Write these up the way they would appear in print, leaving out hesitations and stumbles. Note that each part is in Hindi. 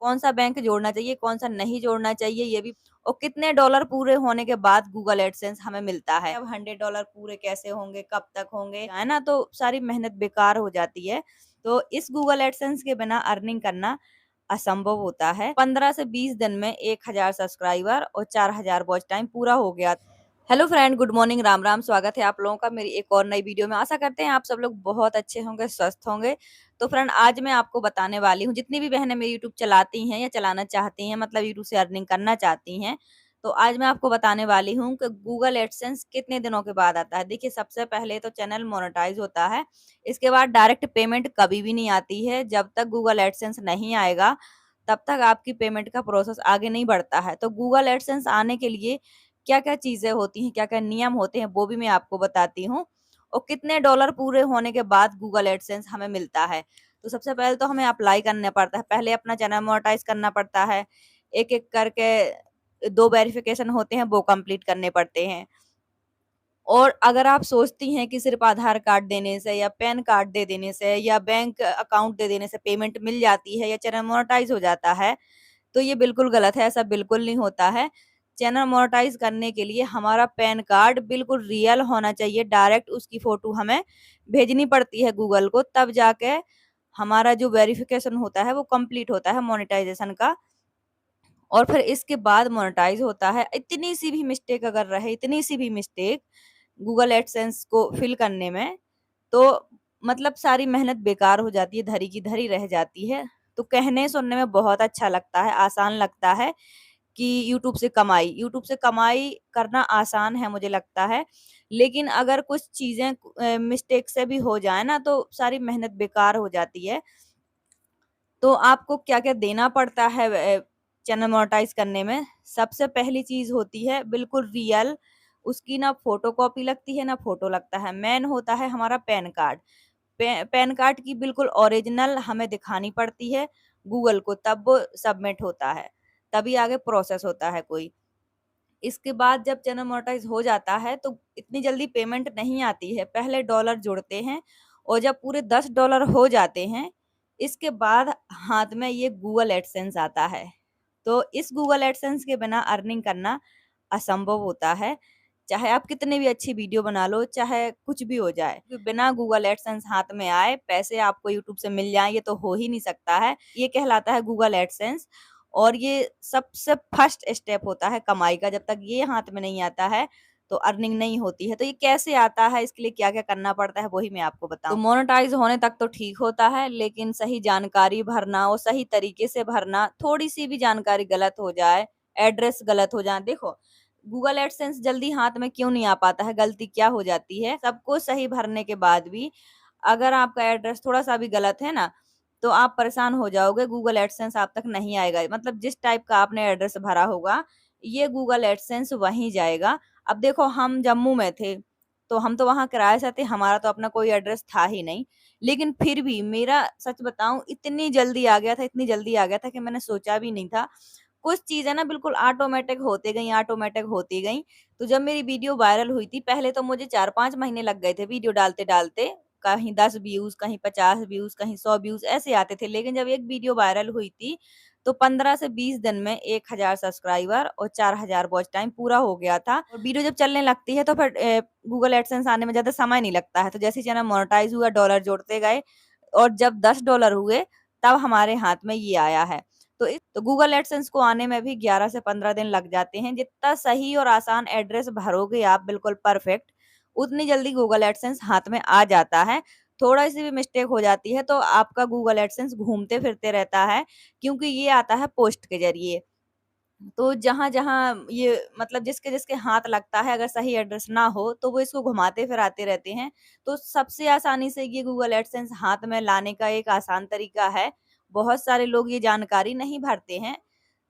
कौन सा बैंक जोड़ना चाहिए, कौन सा नहीं जोड़ना चाहिए ये भी, और कितने डॉलर पूरे होने के बाद गूगल एडसेंस हमें मिलता है। अब $100 पूरे कैसे होंगे, कब तक होंगे, है ना? तो सारी मेहनत बेकार हो जाती है। तो इस गूगल एडसेंस के बिना अर्निंग करना असंभव होता है। 15 से 20 दिन में 1000 सब्सक्राइबर और 4000 वॉच टाइम पूरा हो गया। Hello friend, good morning, Ram Ram. स्वागत है आप लोगों का मेरी एक और नई वीडियो में। आशा करते हैं आप सब लोग बहुत अच्छे होंगे, स्वस्थ होंगे। तो फ्रेंड, आज मैं आपको बताने वाली हूँ, जितनी भी बहनें मेरी यूट्यूब चलाती हैं या चलाना चाहती हैं, मतलब यूट्यूब से अर्निंग करना चाहती हैं, तो आज मैं आपको बताने वाली हूँ कि गूगल एडसेंस कितने दिनों के बाद आता है। देखिए, सबसे पहले तो चैनल मोनेटाइज होता है, इसके बाद डायरेक्ट पेमेंट कभी भी नहीं आती है। जब तक गूगल एडसेंस नहीं आएगा तब तक आपकी पेमेंट का प्रोसेस आगे नहीं बढ़ता है। तो गूगल एडसेंस आने के लिए क्या-क्या चीज़ें होती हैं, क्या-क्या नियम होते हैं, वो भी मैं आपको बताती हूँ, और कितने डॉलर पूरे होने के बाद गूगल एडसेंस हमें मिलता है। तो सबसे पहले तो हमें अप्लाई करना पड़ता है, पहले अपना चैनल मोनेटाइज करना पड़ता है, एक-एक करके 2 वेरिफिकेशन होते हैं, वो कंप्लीट करने पड़ते हैं। और अगर आप सोचती हैं कि सिर्फ़ आधार कार्ड देने से या पैन कार्ड दे देने से या बैंक अकाउंट दे देने से पेमेंट मिल जाती है या चैनल मोनेटाइज हो जाता है, तो ये बिल्कुल गलत है, ऐसा बिल्कुल नहीं होता है। चैनल मोनेटाइज़ करने के लिए हमारा पैन कार्ड बिल्कुल रियल होना चाहिए, डायरेक्ट उसकी फ़ोटो हमें भेजनी पड़ती है गूगल को, तब जाके हमारा जो वेरिफ़िकेशन होता है वो कंप्लीट होता है मोनेटाइज़ेशन का, और फिर इसके बाद मोनेटाइज़ होता है। इतनी सी भी मिस्टेक अगर रहे, इतनी सी भी मिस्टेक गूगल एडसेंस को फिल करने में, तो मतलब सारी मेहनत बेकार हो जाती है, धरी की धरी रह जाती है। तो कहने सुनने में बहुत अच्छा लगता है, आसान लगता है कि यूट्यूब से कमाई करना आसान है मुझे लगता है। लेकिन अगर कुछ चीज़ें मिस्टेक से भी हो जाए ना, तो सारी मेहनत बेकार हो जाती है। तो आपको क्या-क्या देना पड़ता है चैनल मोनेटाइज़ करने में? सबसे पहली चीज़ होती है बिल्कुल रियल, उसकी ना फ़ोटोकॉपी लगती है, ना फ़ोटो लगता है। मेन होता है हमारा पैन कार्ड। पैन कार्ड की बिल्कुल ओरिजिनल हमें दिखानी पड़ती है गूगल को, तब वो सबमिट होता है, तभी आगे प्रोसेस होता है कोई। इसके बाद जब चैनल मोनेटाइज़ हो जाता है तो इतनी जल्दी पेमेंट नहीं आती है, पहले डॉलर जुड़ते हैं, और जब पूरे $10 हो जाते हैं, इसके बाद हाथ में ये गूगल एडसेंस आता है। तो इस गूगल एडसेंस के बिना अर्निंग करना असंभव होता है। चाहे आप कितनी भी अच्छी वीडियो बना लो, चाहे कुछ भी हो जाए, बिना गूगल एडसेंस हाथ में आए पैसे आपको यूट्यूब से मिल जाएँ, ये तो हो ही नहीं सकता है। ये कहलाता है गूगल एडसेंस, और ये सबसे फर्स्ट स्टेप होता है कमाई का। जब तक ये हाथ में नहीं आता है तो अर्निंग नहीं होती है। तो ये कैसे आता है, इसके लिए क्या-क्या करना पड़ता है, वही मैं आपको बताऊँ। तो मोनेटाइज़ होने तक तो ठीक होता है, लेकिन सही जानकारी भरना और सही तरीके से भरना, थोड़ी-सी भी जानकारी गलत हो जाए, एड्रेस गलत हो जाए, देखो गूगल एडसेंस जल्दी हाथ में क्यों नहीं आ पाता है, गलती क्या हो जाती है, सब कुछ सही भरने के बाद भी अगर आपका एड्रेस थोड़ा-सा भी गलत है ना, तो आप परेशान हो जाओगे, गूगल एडसेंस आप तक नहीं आएगा। मतलब जिस टाइप का आपने एड्रेस भरा होगा, ये गूगल एडसेंस वहीं जाएगा। अब देखो, हम जम्मू में थे, तो हम तो वहाँ किराए से थे, हमारा तो अपना कोई एड्रेस था ही नहीं। लेकिन फिर भी मेरा सच बताऊँ इतनी जल्दी आ गया था, इतनी जल्दी आ गया था कि मैंने सोचा भी नहीं था। कुछ चीज़ें ना बिल्कुल ऑटोमेटिक होती गईं। तो जब मेरी वीडियो वायरल हुई थी, पहले तो मुझे 4-5 महीने लग गए थे वीडियो डालते-डालते। कहीं 10 व्यूज़, कहीं 50 व्यूज़, कहीं 100 व्यूज़ ऐसे आते थे। लेकिन जब एक वीडियो वायरल हुई थी, तो 15 से 20 दिन में 1000 सब्सक्राइबर और 4000 वॉच टाइम पूरा हो गया था। और वीडियो जब चलने लगती है तो फिर गूगल एडसेंस आने में ज़्यादा समय नहीं लगता है। तो जैसे ही चैनल मोनेटाइज़ हुआ, डॉलर जुड़ते गए, और जब $10 हुए, तब हमारे हाथ में ये आया है। तो गूगल एडसेंस को आने में भी 11 से 15 दिन लग जाते हैं। जितना सही और आसान एड्रेस भरोगे आप बिल्कुल परफेक्ट, उतनी जल्दी गूगल एडसेंस हाथ में आ जाता है। थोड़ा-सी भी मिस्टेक हो जाती है तो आपका गूगल एडसेंस घूमते-फिरते रहता है, क्योंकि ये आता है पोस्ट के ज़रिए। तो जहाँ-जहाँ ये मतलब जिसके-जिसके हाथ लगता है, अगर सही एड्रेस ना हो, तो वो इसको घुमाते-फिराते रहते हैं। तो सबसे आसानी से ये गूगल एडसेंस हाथ में लाने का एक आसान तरीका है। बहुत सारे लोग ये जानकारी नहीं भरते हैं।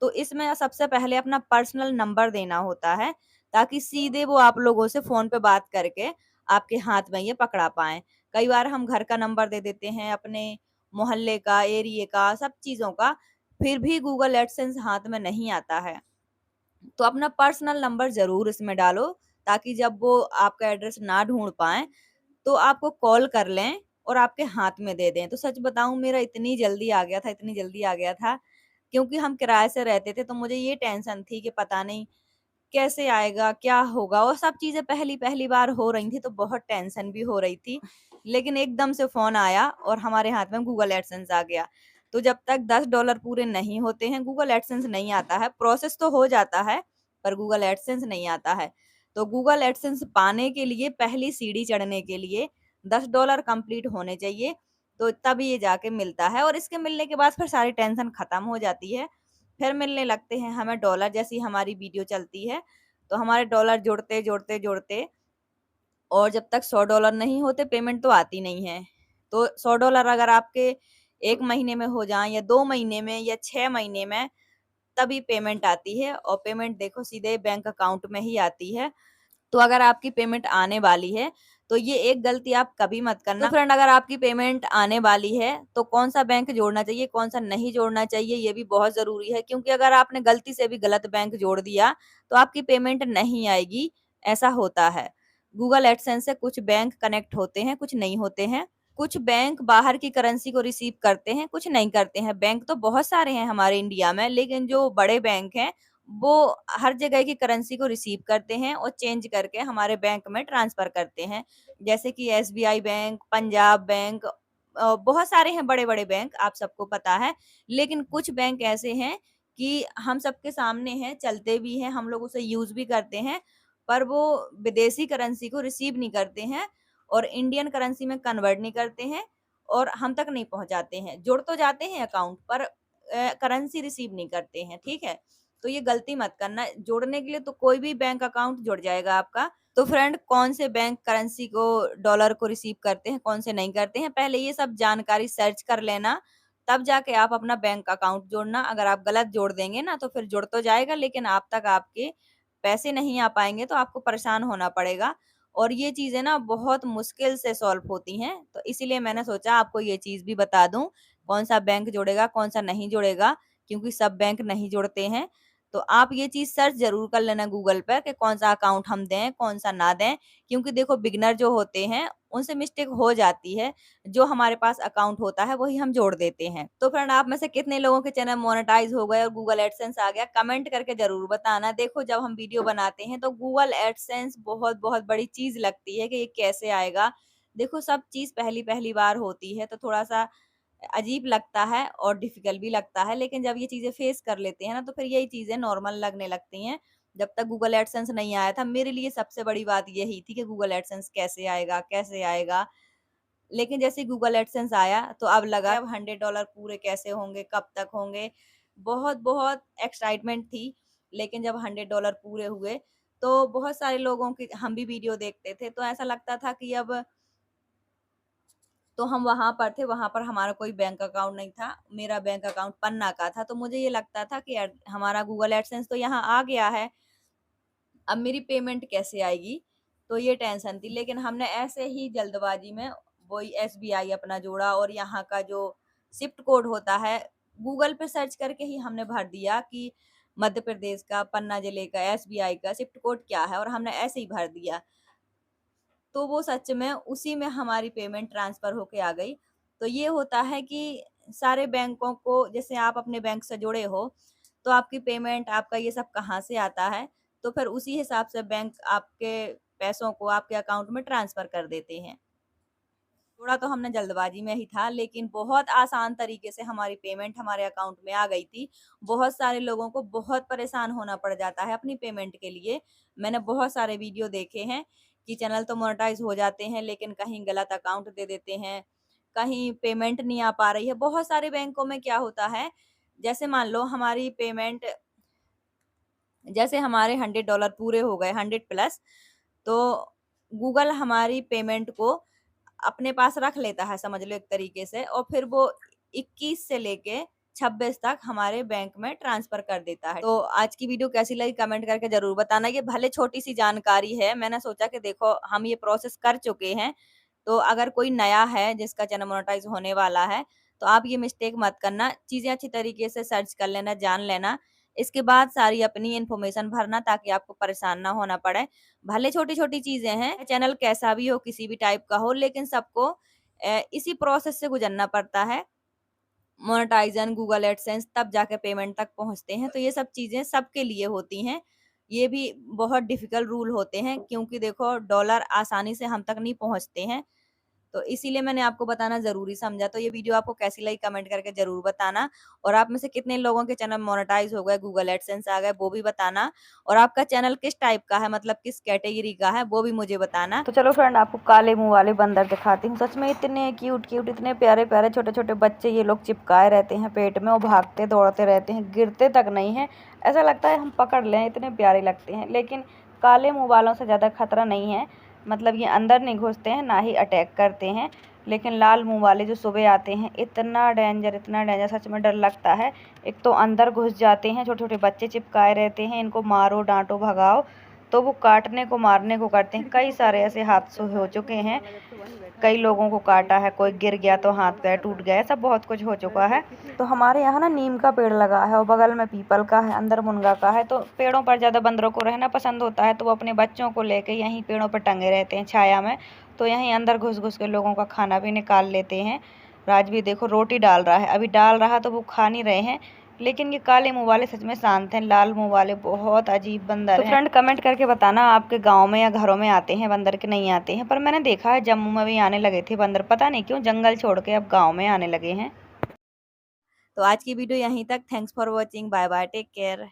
तो इसमें सबसे पहले अपना पर्सनल नंबर देना होता है, ताकि सीधे वो आप लोगों से फ़ोन पे बात करके आपके हाथ में ये पकड़ा पाएँ। कई बार हम घर का नंबर दे देते हैं, अपने मोहल्ले का, एरिये का, सब चीज़ों का, फिर भी गूगल एडसेंस हाथ में नहीं आता है। तो अपना पर्सनल नंबर ज़रूर इसमें डालो, ताकि जब वो आपका एड्रेस ना ढूँढ पाएँ, तो आपको कॉल कर लें और आपके हाथ में दे दें। तो सच बताऊँ, मेरा इतनी जल्दी आ गया था, इतनी जल्दी आ गया था, क्योंकि हम किराए से रहते थे, तो मुझे ये टेंशन थी कि पता नहीं कैसे आएगा, क्या होगा, और सब चीज़ें पहली-पहली बार हो रही थी, तो बहुत टेंशन भी हो रही थी। लेकिन एकदम से फ़ोन आया और हमारे हाथ में गूगल एडसेंस आ गया। तो जब तक $10 पूरे नहीं होते हैं, गूगल एडसेंस नहीं आता है। प्रोसेस तो हो जाता है, पर गूगल एडसेंस नहीं आता है। तो गूगल एडसेंस पाने के लिए पहली सीढ़ी चढ़ने के लिए $10 कंप्लीट होने चाहिए, तो तब ये जाके मिलता है, और इसके मिलने के बाद फिर सारी टेंशन खत्म हो जाती है। फिर मिलने लगते हैं हमें डॉलर, जैसी हमारी वीडियो चलती है, तो हमारे डॉलर जुड़ते और जब तक $100 नहीं होते पेमेंट तो आती नहीं है। तो $100 अगर आपके 1 महीने में हो जाएँ या 2 महीने में या 6 महीने में, तभी पेमेंट आती है, और पेमेंट देखो सीधे बैंक अकाउंट में ही आती है। तो अगर आपकी पेमेंट आने वाली है, तो ये एक गलती आप कभी मत करना। तो फ्रेंड, अगर आपकी पेमेंट आने वाली है, तो कौन-सा बैंक जोड़ना चाहिए, कौन-सा नहीं जोड़ना चाहिए, ये भी बहुत ज़रूरी है, क्योंकि अगर आपने गलती से भी गलत बैंक जोड़ दिया, तो आपकी पेमेंट नहीं आएगी, ऐसा होता है। गूगल एडसेंस से कुछ बैंक कनेक्ट होते हैं, कुछ नहीं होते हैं। कुछ बैंक बाहर की करेंसी को रिसीव करते हैं, कुछ नहीं करते हैं। बैंक तो बहुत सारे हैं हमारे इंडिया में, लेकिन जो बड़े बैंक हैं, वो हर जगह की करेंसी को रिसीव करते हैं और चेंज करके हमारे बैंक में ट्रांसफर करते हैं। जैसे कि एसबीआई बैंक, पंजाब बैंक, बहुत सारे हैं बड़े-बड़े बैंक, आप सबको पता है। लेकिन कुछ बैंक ऐसे हैं कि हम सबके सामने हैं, चलते भी हैं, हम लोग उसे यूज़ भी करते हैं, पर वो विदेशी करेंसी को रिसीव नहीं करते हैं और इंडियन करेंसी में कन्वर्ट नहीं करते हैं और हम तक नहीं पहुँचाते हैं। जुड़ तो जाते हैं अकाउंट पर, करेंसी रिसीव नहीं करते हैं, ठीक है? तो ये गलती मत करना। जोड़ने के लिए तो कोई भी बैंक अकाउंट जुड़ जाएगा आपका। तो फ्रेंड, कौन से बैंक करेंसी को, डॉलर को रिसीव करते हैं, कौन से नहीं करते हैं, पहले ये सब जानकारी सर्च कर लेना, तब जाके आप अपना बैंक अकाउंट जोड़ना। अगर आप गलत जोड़ देंगे ना, तो फिर जुड़ तो जाएगा, लेकिन आप तक आपके पैसे नहीं आ पाएँगे, तो आपको परेशान होना पड़ेगा, और ये चीज़ें ना बहुत मुश्किल से सॉल्व होती हैं। तो इसीलिए मैंने सोचा आपको ये चीज़ भी बता दूँ, कौन-सा बैंक जुड़ेगा, कौन-सा नहीं जुड़ेगा, क्योंकि सब बैंक नहीं जुड़ते हैं। तो आप ये चीज़ सर्च ज़रूर कर लेना गूगल पे कि कौन-सा अकाउंट हम दें, कौन-सा ना दें, क्योंकि देखो बिगिनर जो होते हैं, उनसे मिस्टेक हो जाती है। जो हमारे पास अकाउंट होता है, वही हम जोड़ देते हैं। तो फ्रेंड, आप में से कितने लोगों के चैनल मोनेटाइज़ हो गए और गूगल एडसेंस आ गया, कमेंट करके ज़रूर बताना। देखो, जब हम वीडियो बनाते हैं, तो गूगल एडसेंस बहुत-बहुत बड़ी चीज़ लगती है कि ये कैसे आएगा। देखो, सब चीज़ पहली-पहली बार होती है, तो थोड़ा-सा अजीब लगता है और डिफ़िकल्ट भी लगता है, लेकिन जब ये चीज़ें फ़ेस कर लेते हैं ना, तो फिर यही चीज़ें नॉर्मल लगने लगती हैं। जब तक गूगल एडसेंस नहीं आया था, मेरे लिए सबसे बड़ी बात यही थी कि गूगल एडसेंस कैसे आएगा, कैसे आएगा? लेकिन जैसे ही गूगल एडसेंस आया, तो अब लगा अब $100 पूरे कैसे होंगे, कब तक होंगे? बहुत-बहुत एक्साइटमेंट थी, लेकिन जब $100 पूरे हुए, तो बहुत सारे लोगों की, हम भी वीडियो देखते थे, तो ऐसा लगता था कि अब, तो हम वहाँ पर थे, वहाँ पर हमारा कोई बैंक अकाउंट नहीं था। मेरा बैंक अकाउंट पन्ना का था, तो मुझे ये लगता था कि हमारा गूगल एडसेंस तो यहाँ आ गया है, अब मेरी पेमेंट कैसे आएगी? तो ये टेंशन थी। लेकिन हमने ऐसे ही जल्दबाज़ी में वही एसबीआई अपना जोड़ा, और यहाँ का जो शिफ्ट कोड होता है, गूगल पे सर्च करके ही हमने भर दिया कि मध्य प्रदेश का, पन्ना ज़िले का एसबीआई का शिफ्ट कोड क्या है, और हमने ऐसे ही भर दिया। तो वो सच में उसी में हमारी पेमेंट ट्रांसफ़र होके आ गई। तो ये होता है कि सारे बैंकों को, जैसे आप अपने बैंक से जुड़े हो, तो आपकी पेमेंट, आपका ये सब कहाँ से आता है, तो फिर उसी हिसाब से बैंक आपके पैसों को आपके अकाउंट में ट्रांसफ़र कर देते हैं। थोड़ा तो हमने जल्दबाजी में ही था, लेकिन बहुत आसान तरीके से हमारी पेमेंट हमारे अकाउंट में आ गई थी। बहुत सारे लोगों को बहुत परेशान होना पड़ जाता है अपनी पेमेंट के लिए। मैंने बहुत सारे वीडियो देखे हैं कि चैनल तो मोनेटाइज़ हो जाते हैं, लेकिन कहीं गलत अकाउंट दे देते हैं, कहीं पेमेंट नहीं आ पा रही है। बहुत सारे बैंकों में क्या होता है, जैसे मान लो हमारी पेमेंट, जैसे हमारे $100 पूरे हो गए, 100 प्लस, तो गूगल हमारी पेमेंट को अपने पास रख लेता है, समझ लो एक तरीके से, और फिर वो 21 से लेके 26 तक हमारे बैंक में ट्रांसफर कर देता है। तो आज की वीडियो कैसी लगी कमेंट करके ज़रूर बताना। ये भले छोटी-सी जानकारी है, मैंने सोचा कि देखो हम ये प्रोसेस कर चुके हैं, तो अगर कोई नया है जिसका चैनल मोनेटाइज़ होने वाला है, तो आप ये मिस्टेक मत करना। चीज़ें अच्छी तरीके से सर्च कर लेना, जान लेना। इसके बाद सारी अपनी इन्फॉर्मेशन भरना, ताकि आपको परेशान ना होना पड़े। भले छोटी-छोटी चीज़ें हैं, चैनल कैसा भी हो, किसी भी टाइप का हो, लेकिन सबको इसी प्रोसेस से गुज़रना पड़ता है। मोनेटाइजन, गूगल एडसेंस, तब जाके पेमेंट तक पहुँचते हैं। तो ये सब चीज़ें सबके लिए होती हैं। ये भी बहुत डिफ़िकल्ट रूल होते हैं, क्योंकि देखो डॉलर आसानी से हम तक नहीं पहुँचते हैं। तो इसीलिए मैंने आपको बताना ज़रूरी समझा। तो ये वीडियो आपको कैसी लगी कमेंट करके ज़रूर बताना, और आप में से कितने लोगों के चैनल मोनेटाइज़ हो गए, गूगल एडसेंस आ गए, वो भी बताना। और आपका चैनल किस टाइप का है, मतलब किस कैटेगरी का है, वो भी मुझे बताना। तो चलो फ्रेंड, आपको काले मुँह वाले बंदर दिखाती हूँ। सच में इतने क्यूट इतने प्यारे छोटे बच्चे ये लोग चिपकाए रहते हैं पेट में और भागते दौड़ते रहते हैं, गिरते तक नहीं है। ऐसा लगता है हम पकड़ लें, इतने प्यारे लगते हैं। लेकिन काले मुँह वालों से ज़्यादा खतरा नहीं है, मतलब ये अंदर नहीं घुसते हैं, ना ही अटैक करते हैं। लेकिन लाल मुंह वाले जो सुबह आते हैं, इतना डेंजर सच में डर लगता है। एक तो अंदर घुस जाते हैं, छोटे छोटे बच्चे चिपकाए रहते हैं, इनको मारो डांटो भगाओ तो वो काटने को मारने को करते हैं। कई सारे ऐसे हादसे हो चुके हैं, कई लोगों को काटा है, कोई गिर गया तो हाथ पैर टूट गया, सब बहुत कुछ हो चुका है। तो हमारे यहाँ ना नीम का पेड़ लगा है और बगल में पीपल का है, अंदर मुनगा का है। तो पेड़ों पर ज़्यादा बंदरों को रहना पसंद होता है, तो वो अपने बच्चों को लेके यहीं पेड़ों पर टंगे रहते हैं छाया में। तो यहीं अंदर घुस घुस के लोगों का खाना भी निकाल लेते हैं। राज भी देखो रोटी डाल रहा है, अभी डाल रहा तो वो खा नहीं रहे हैं। लेकिन ये काले मुंह वाले सच में शांत हैं, लाल मुंह वाले बहुत अजीब बंदर हैं। तो फ्रेंड कमेंट करके बताना आपके गांव में या घरों में आते हैं बंदर के नहीं आते हैं। पर मैंने देखा है जम्मू में भी आने लगे थे बंदर, पता नहीं क्यों जंगल छोड़ के अब गाँव में आने लगे हैं। तो आज की वीडियो यहीं तक। Thanks for watching, bye bye, take care.